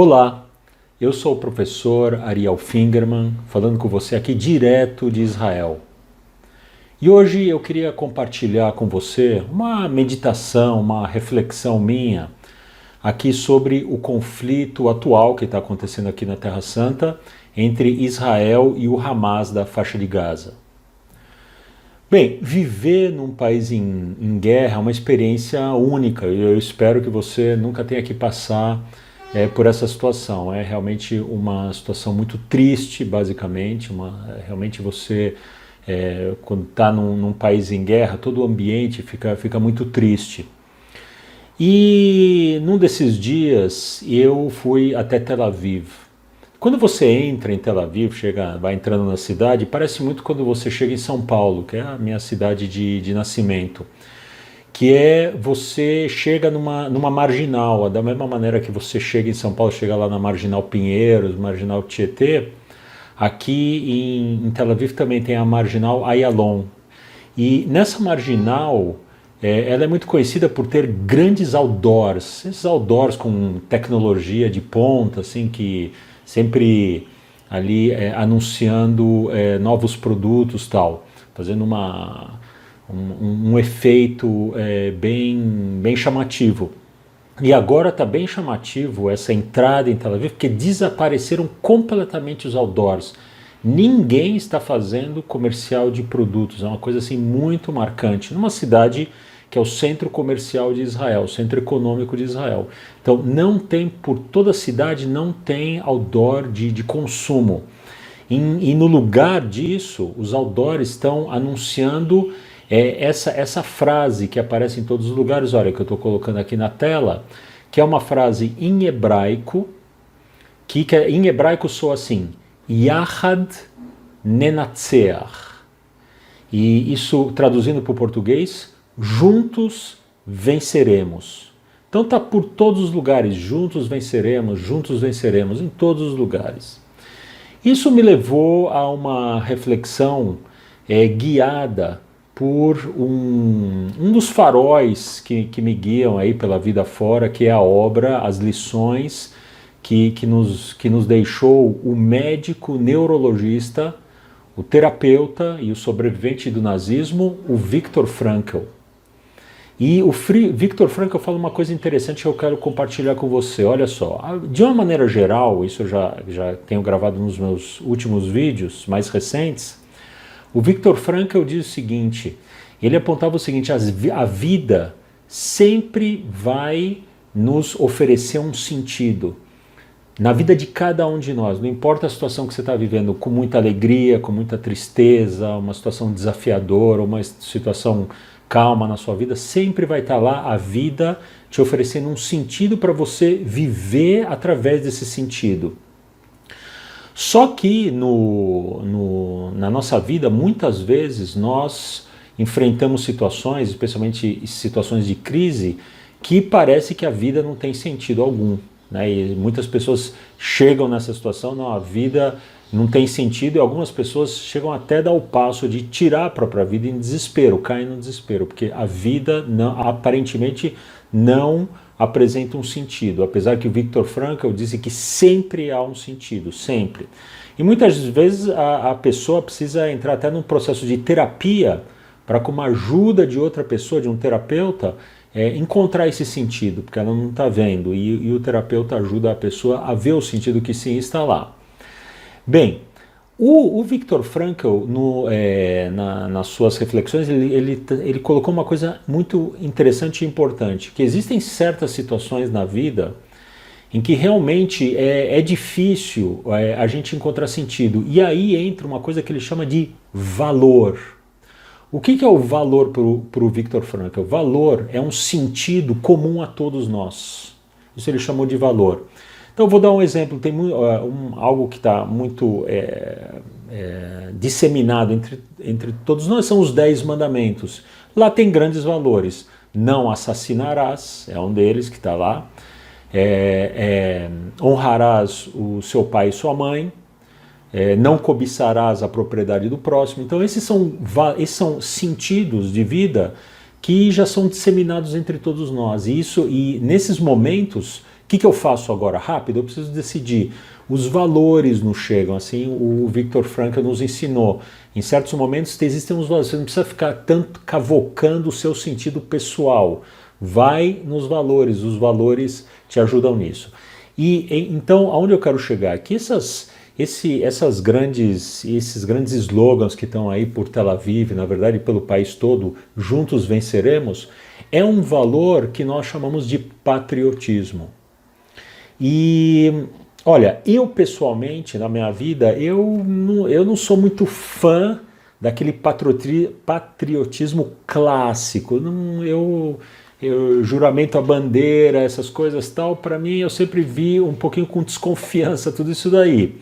Olá, eu sou o professor Ariel Fingerman, falando com você aqui direto de Israel. E hoje eu queria compartilhar com você uma meditação, uma reflexão minha aqui sobre o conflito atual que está acontecendo aqui na Terra Santa entre Israel e o Hamas da faixa de Gaza. Bem, viver num país em guerra é uma experiência única e eu espero que você nunca tenha que passar por essa situação. É realmente uma situação muito triste, basicamente. Realmente você, quando está num país em guerra, todo o ambiente fica muito triste. E num desses dias eu fui até Tel Aviv. Quando você entra em Tel Aviv, vai entrando na cidade, parece muito quando você chega em São Paulo, que é a minha cidade de nascimento, que é você chega numa marginal, da mesma maneira que você chega em São Paulo, chega lá na Marginal Pinheiros, Marginal Tietê, aqui em Tel Aviv também tem a Marginal Ayalon. E nessa marginal, ela é muito conhecida por ter grandes outdoors, esses outdoors com tecnologia de ponta, assim, que sempre ali anunciando novos produtos tal, fazendo um efeito bem chamativo. E agora está bem chamativo essa entrada em Tel Aviv, porque desapareceram completamente os outdoors. Ninguém está fazendo comercial de produtos, é uma coisa assim muito marcante, numa cidade que é o centro comercial de Israel, o centro econômico de Israel. Então não tem, por toda a cidade, não tem outdoor de consumo. E no lugar disso, os outdoors estão anunciando essa frase que aparece em todos os lugares, olha, que eu estou colocando aqui na tela, que é uma frase em hebraico, que em hebraico soa assim, Yachad Nenatzeach. E isso, traduzindo para o português, juntos venceremos. Então está por todos os lugares, juntos venceremos, em todos os lugares. Isso me levou a uma reflexão guiada por um dos faróis que me guiam aí pela vida fora, que é a obra, as lições que nos deixou o médico neurologista, o terapeuta e o sobrevivente do nazismo, o Viktor Frankl. E o Viktor Frankl fala uma coisa interessante que eu quero compartilhar com você. Olha só, de uma maneira geral, isso eu já tenho gravado nos meus últimos vídeos mais recentes, o Viktor Frankl diz o seguinte, ele apontava o seguinte, a vida sempre vai nos oferecer um sentido. Na vida de cada um de nós, não importa a situação que você está vivendo, com muita alegria, com muita tristeza, uma situação desafiadora, uma situação calma na sua vida, sempre vai estar lá a vida te oferecendo um sentido para você viver através desse sentido. Só que na nossa vida, muitas vezes, nós enfrentamos situações, especialmente situações de crise, que parece que a vida não tem sentido algum. Né? E muitas pessoas chegam nessa situação, não, a vida não tem sentido, e algumas pessoas chegam até a dar o passo de tirar a própria vida em desespero, caem no desespero, porque a vida aparentemente não apresenta um sentido, apesar que o Viktor Frankl disse que sempre há um sentido, sempre. E muitas vezes a pessoa precisa entrar até num processo de terapia para, com a ajuda de outra pessoa, de um terapeuta, encontrar esse sentido, porque ela não está vendo, e o terapeuta ajuda a pessoa a ver o sentido que sim está lá. Bem, o Viktor Frankl, nas suas reflexões, ele colocou uma coisa muito interessante e importante, que existem certas situações na vida em que realmente é difícil a gente encontrar sentido, e aí entra uma coisa que ele chama de valor. O que é o valor para o Viktor Frankl? Valor é um sentido comum a todos nós. Isso ele chamou de valor. Então eu vou dar um exemplo, tem algo que está muito disseminado entre todos nós, são os 10 mandamentos. Lá tem grandes valores. Não assassinarás, é um deles que está lá. Honrarás o seu pai e sua mãe. Não cobiçarás a propriedade do próximo. Então esses são sentidos de vida que já são disseminados entre todos nós. E nesses momentos que eu faço agora? Rápido, eu preciso decidir. Os valores nos chegam, assim o Viktor Frankl nos ensinou. Em certos momentos existem uns valores, você não precisa ficar tanto cavocando o seu sentido pessoal. Vai nos valores, os valores te ajudam nisso. Então, aonde eu quero chegar? Que esses grandes slogans que estão aí por Tel Aviv, na verdade pelo país todo, juntos venceremos, é um valor que nós chamamos de patriotismo. E olha, eu pessoalmente, na minha vida, eu não sou muito fã daquele patriotismo clássico. Juramento à bandeira, essas coisas tal, para mim eu sempre vi um pouquinho com desconfiança tudo isso daí.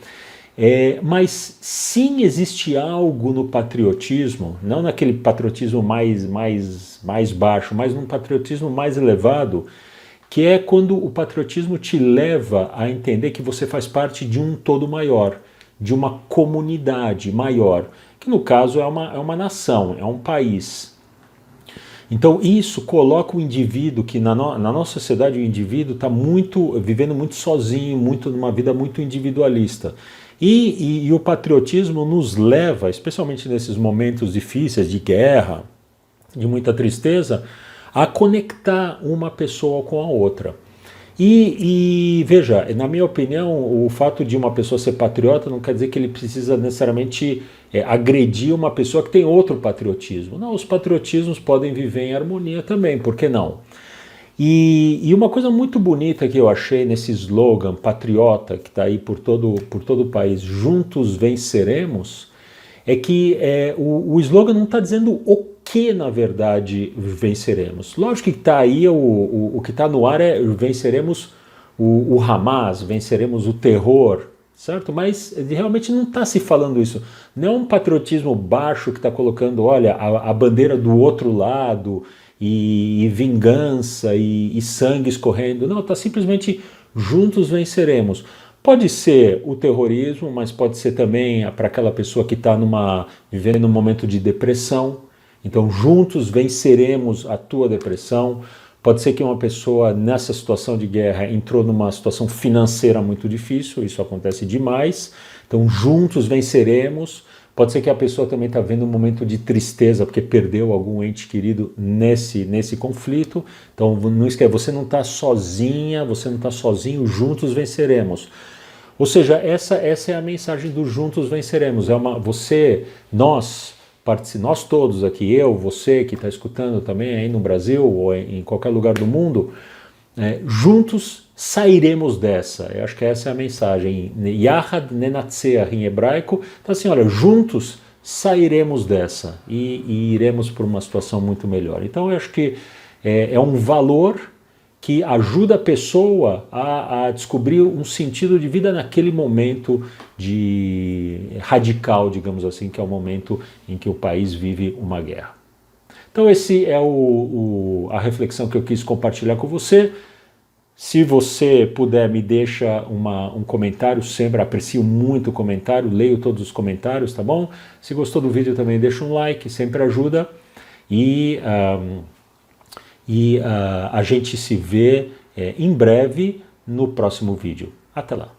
Mas sim existe algo no patriotismo, não naquele patriotismo mais baixo, mas num patriotismo mais elevado, que é quando o patriotismo te leva a entender que você faz parte de um todo maior, de uma comunidade maior, que no caso é uma nação, é um país. Então isso coloca o indivíduo, que na nossa sociedade o indivíduo está vivendo muito sozinho, numa vida muito individualista. E o patriotismo nos leva, especialmente nesses momentos difíceis de guerra, de muita tristeza, a conectar uma pessoa com a outra. E veja, na minha opinião, o fato de uma pessoa ser patriota não quer dizer que ele precisa necessariamente agredir uma pessoa que tem outro patriotismo. Não, os patriotismos podem viver em harmonia também, por que não? E uma coisa muito bonita que eu achei nesse slogan patriota, que está aí por todo o país, juntos venceremos, é que o slogan não está dizendo o que, na verdade, venceremos. Lógico que está aí, o que está no ar é venceremos o Hamas, venceremos o terror, certo? Mas realmente não está se falando isso. Não é um patriotismo baixo que está colocando, olha, a bandeira do outro lado e vingança e sangue escorrendo. Não, está simplesmente juntos venceremos. Pode ser o terrorismo, mas pode ser também para aquela pessoa que está vivendo um momento de depressão. Então, juntos venceremos a tua depressão. Pode ser que uma pessoa nessa situação de guerra entrou numa situação financeira muito difícil, isso acontece demais. Então, juntos venceremos. Pode ser que a pessoa também está vendo um momento de tristeza porque perdeu algum ente querido nesse conflito. Então, não esquece, você não está sozinha, você não está sozinho, juntos venceremos. Ou seja, essa é a mensagem do juntos venceremos. Nós todos aqui, você que está escutando também aí no Brasil ou em qualquer lugar do mundo, juntos sairemos dessa. Eu acho que essa é a mensagem. Yahad nenatzeach em hebraico. Então assim, olha, juntos sairemos dessa e iremos para uma situação muito melhor. Então eu acho que é um valor que ajuda a pessoa a descobrir um sentido de vida naquele momento radical, digamos assim, que é o momento em que o país vive uma guerra. Então esse é a reflexão que eu quis compartilhar com você. Se você puder, me deixa um comentário, sempre aprecio muito o comentário, leio todos os comentários, tá bom? Se gostou do vídeo também deixa um like, sempre ajuda. A gente se vê em breve no próximo vídeo. Até lá!